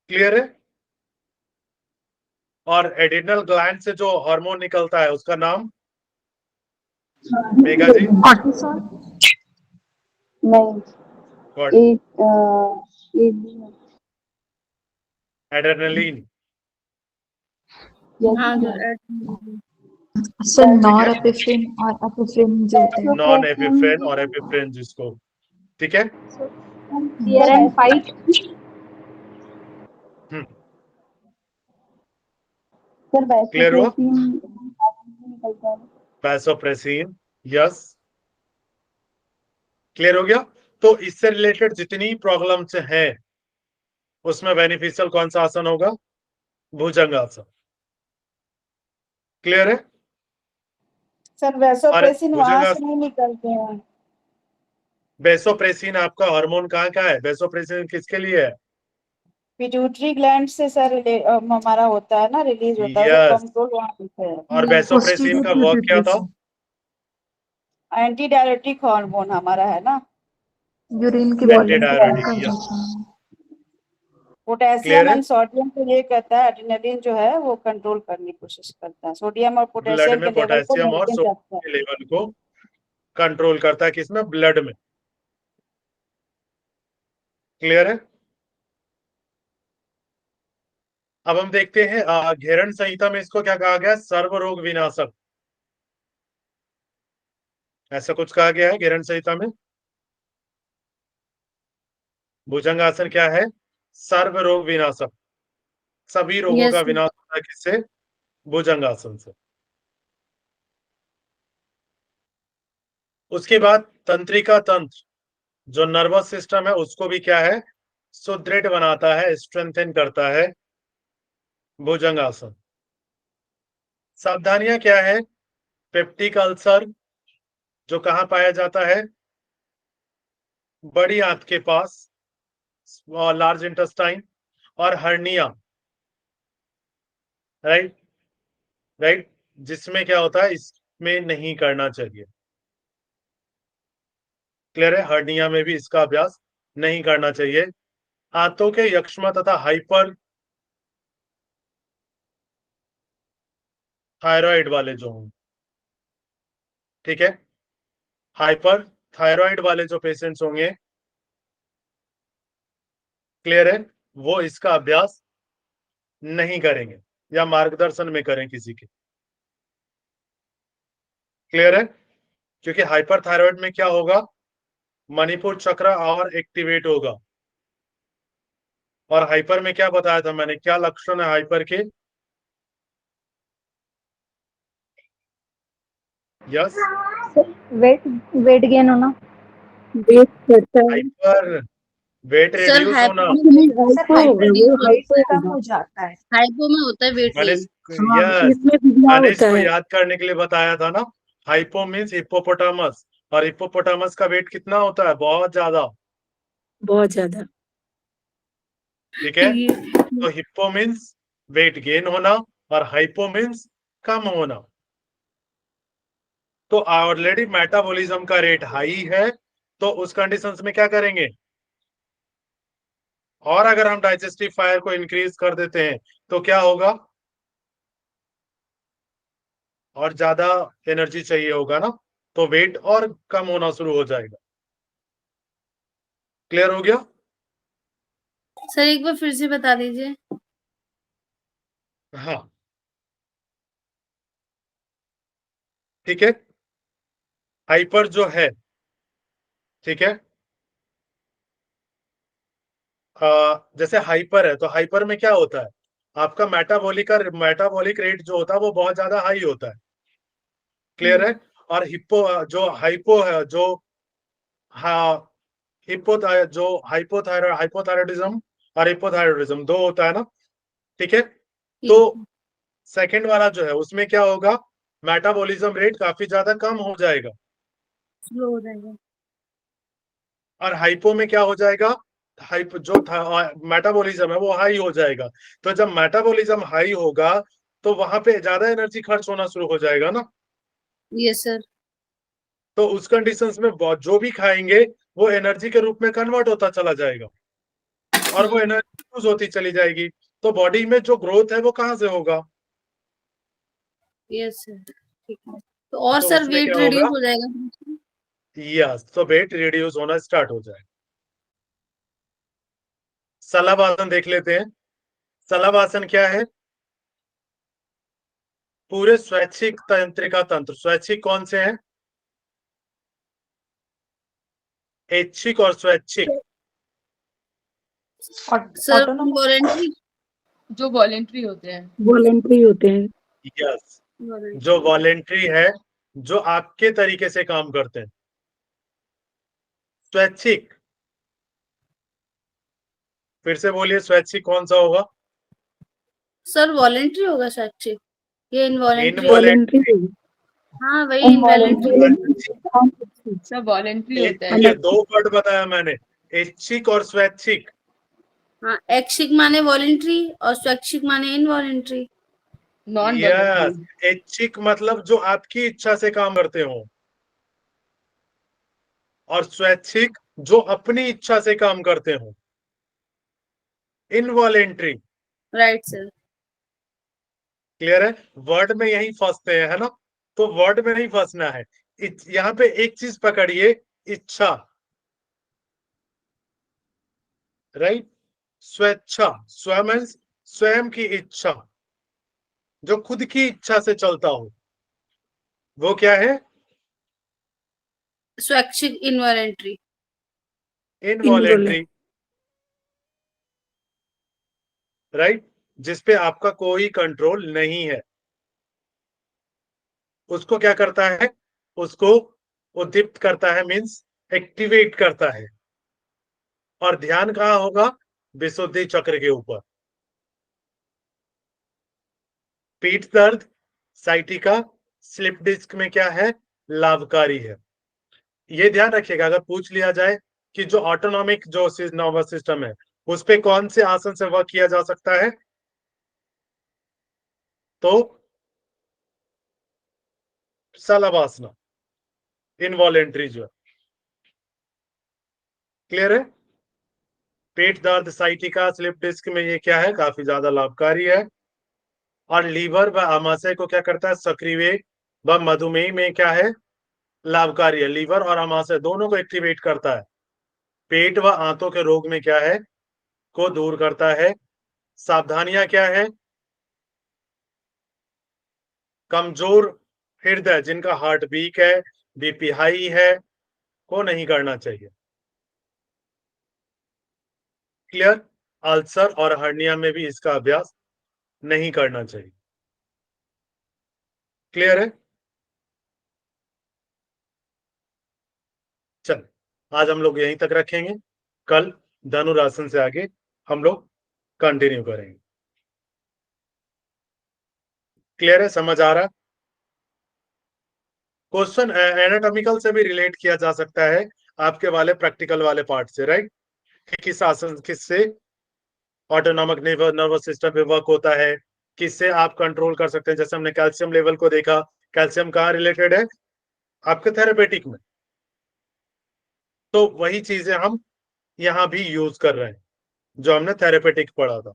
क्लियर है? और एड्रिनल ग्लैंड से जो हार्मोन निकलता है उसका नाम? मेघा जी? कॉर्टिसोल। नहीं, एड्रेनलिन। हाँ सर नॉरएपिफ्रेन और एपिफ्रेन जो होते हैं। नॉन एपिफ्रेन और एपिफ्रेन जिसको, ठीक है। Fear and fight. क्लियर हुआ? वैसोप्रेसिन, यस, क्लियर हो गया। तो इससे रिलेटेड जितनी प्रॉब्लम्स हैं उसमें बेनिफिशियल कौन सा आसन होगा? भुजंगासन। क्लियर है? सर वैसोप्रेसिन वहां से भुजंगासन, नहीं निकलते हैं। बेसोप्रेसिन आपका हार्मोन कहाँ का है? बेसोप्रेसिन किसके लिए है? पिट्यूटरी ग्लैंड से सर हमारा होता है ना, रिलीज होता है, यस। कंट्रोल वहां होता है। और बेसोप्रेसिन का वर्क क्या था? एंटी डायरेटिक हार्मोन हमारा है ना। यूरिन की anti volume diuretic. Potassium clear है? एंड सोडियम को ये कहता है, एड्रेनलिन जो है वो कंट्रोल करने की कोशिश करता है, सोडियम और ब्लड पोटेशियम में के लेवल को पोटेशियम और मेंटेन सोडियम रखता है। के लेवल को कंट्रोल करता है, किसमें? ब्लड में। क्लियर है? अब हम देखते हैं घेरण संहिता में इसको क्या कहा गया? सर्व रोग विनाशक, ऐसा कुछ कहा गया है घेरण संहिता में। भुजंगासन क्या है? सर्व रोग विनाशक, सभी रोगों यस का सर। विनाश होता है किससे? भुजंगासन से। उसके बाद तंत्रिका तंत्र, जो नर्वस सिस्टम है उसको भी क्या है? सुदृढ़ बनाता है, स्ट्रेंथन करता है भुजंगासन। सावधानियां क्या है? पेप्टिक अल्सर, जो कहाँ पाया जाता है? बड़ी आंत के पास, लार्ज इंटेस्टाइन, और हर्निया, राइट राइट, जिसमें क्या होता है, इसमें नहीं करना चाहिए। क्लियर है? हर्निया में भी इसका अभ्यास नहीं करना चाहिए। आंतों के यक्ष्मा तथा हाइपर थायराइड वाले जो हों, ठीक है, हाइपर थायराइड वाले जो पेशेंट्स होंगे, क्लियर है, वो इसका अभ्यास नहीं करेंगे या मार्गदर्शन में करें किसी के। क्लियर है? क्योंकि हाइपर थायराइड में क्या होगा? मणिपुर चक्र और एक्टिवेट होगा। और हाइपर में क्या बताया था मैंने, क्या लक्षण है हाइपर के? यस, वेट वेट गेन होना। वेट करता है। हाइपर वेट सर रिड्यूस होना। हाइपो में सर हाइपो वो हाइपो कम होगा। हो जाता है। हाइपो में होता है वेट मैंने गेन। हाँ, यस, इसमें बदलाव मैंने होता इसको है। याद करने के लिए बताया था ना। हाइपो मीन्स हिप्पोपोटामस, और हिप्पोपोटामस का वेट कितना होता है? बहुत ज्यादा। बहुत ज्यादा। ठीक है, ये तो हिप्पो मीन्स वेट गेन होना और हाइपो मीन्स कम होना। तो ऑलरेडी मेटाबॉलिज्म का रेट हाई है, तो उस कंडीशंस में क्या करेंगे? और अगर हम डाइजेस्टिव फायर को इंक्रीज कर देते हैं तो क्या होगा? और ज्यादा एनर्जी चाहिए होगा ना, तो वेट और कम होना शुरू हो जाएगा। क्लियर हो गया? सर एक बार फिर से बता दीजिए। हाँ, ठीक है। हाइपर जो है, ठीक है, जैसे हाइपर है तो हाइपर में क्या होता है? आपका मेटाबॉलिक रेट जो होता है वो बहुत ज्यादा हाई होता है। क्लियर है? और हिप्पो जो हाइपो है, जो हाँ, जो हाइपोथायरॉयडिज्म और हिपोथायरॉयडिज्म दो होता है ना, ठीक है। तो ठीक है। सेकंड वाला जो है उसमें क्या होगा? मेटाबॉलिज्म रेट काफी ज्यादा कम हो जाएगा, स्लो हो जाएगा। और हाइपो में क्या हो जाएगा? जो मेटाबॉलिज्म है वो हाई हो जाएगा। तो जब मेटाबॉलिज्म हाई होगा तो वहां पे ज्यादा एनर्जी खर्च होना शुरू हो जाएगा ना। Yes sir. तो उस कंडीशंस में जो भी खाएंगे वो एनर्जी के रूप में कन्वर्ट होता चला जाएगा, और वो एनर्जी यूज होती चली जाएगी। तो बॉडी में जो ग्रोथ है वो कहाँ से होगा? यस सर ठीक है। तो और तो सर उसमें वेट क्या रिड्यूस होगा? हो जाएगा। यस, तो वेट रिड्यूस होना स्टार्ट हो जाएगा। सलाबासन देख लेते हैं। सलाबासन क्या है? पूरे स्वैच्छिक तंत्रिका तंत्र, स्वैच्छिक कौन से हैं? ऐच्छिक और स्वैच्छिक। Sir voluntary. जो वॉलेंट्री होते हैं। वॉलेंट्री होते हैं। यस, जो वॉलेंट्री है, जो आपके तरीके से काम करते हैं। स्वैच्छिक, फिर से बोलिए, स्वैच्छिक कौन सा होगा? सर वॉलेंट्री होगा स्वैच्छिक, ये इनवॉलेंट्री Involuntary। वॉलेंट्री हाँ वही इनवॉलेंट्री। सब वॉलेंट्री होता है। ये दो वर्ड बताया मैंने, ऐच्छिक और स्वैच्छिक। हाँ ऐच्छिक माने वॉलेंट्री और स्वैच्छिक माने इनवॉलेंट्री। Non yes, voluntary. ऐच्छिक मतलब जो आपकी इच्छा से काम करते हो, और स्वैच्छिक जो अपनी इच्छा से काम करते हो, इनवॉलेंट्री। Right sir. क्लियर है? वर्ड में यही फंसते हैं, है ना? तो वर्ड में नहीं फंसना है। यहाँ पे एक चीज पकड़िए, इच्छा, राइट? स्वेच्छा, स्व मीन्स स्वयं की इच्छा, जो खुद की इच्छा से चलता हो, वो क्या है? स्वैच्छिक इनवॉलेंट्री। Involuntary, right? जिसपे आपका कोई कंट्रोल नहीं है, उसको क्या करता है? उसको उद्दीप्त करता है, मीन्स एक्टिवेट करता है। और ध्यान कहाँ होगा? विशुद्धि चक्र के ऊपर। पीठ दर्द, साइटिका, स्लिप डिस्क में क्या है? लाभकारी है। ये ध्यान रखिएगा, अगर पूछ लिया जाए कि जो ऑटोनॉमिक जो नर्वस सिस्टम है, उस पे कौन से आसन से वर्क किया जा सकता है, तो शलभासना, इनवॉलेंट्री जो है। क्लियर है? पेट दर्द, साइटिका, स्लिप डिस्क में ये क्या है? काफी ज्यादा लाभकारी है। और लीवर व आमाशय को क्या करता है? सक्रिय व मधुमेह में क्या है? लाभकारी है। लीवर और आमाशय दोनों को एक्टिवेट करता है। पेट व आंतों के रोग में क्या है? को दूर करता है। सावधानियां क्या है? कमजोर हृदय, जिनका हार्ट वीक है, बीपी हाई है, को नहीं करना चाहिए। क्लियर? अल्सर और हर्निया में भी इसका अभ्यास नहीं करना चाहिए। क्लियर है? चल, आज हम लोग यहीं तक रखेंगे। कल धनुरासन से आगे हम लोग कंटिन्यू करेंगे। क्लियर है? समझ आ रहा? क्वेश्चन एनाटॉमिकल से भी रिलेट किया जा सकता है आपके वाले प्रैक्टिकल वाले पार्ट से, राइट? कि किस आसन, किससे ऑटोनॉमिक नर्वस सिस्टम पे वर्क होता है, किससे आप कंट्रोल कर सकते हैं। जैसे हमने कैल्शियम लेवल को देखा, कैल्शियम कहाँ रिलेटेड है? आपके थेरेपेटिक में। तो वही चीजें हम यहाँ भी यूज कर रहे हैं, जो हमने थेरेपेटिक पढ़ा था।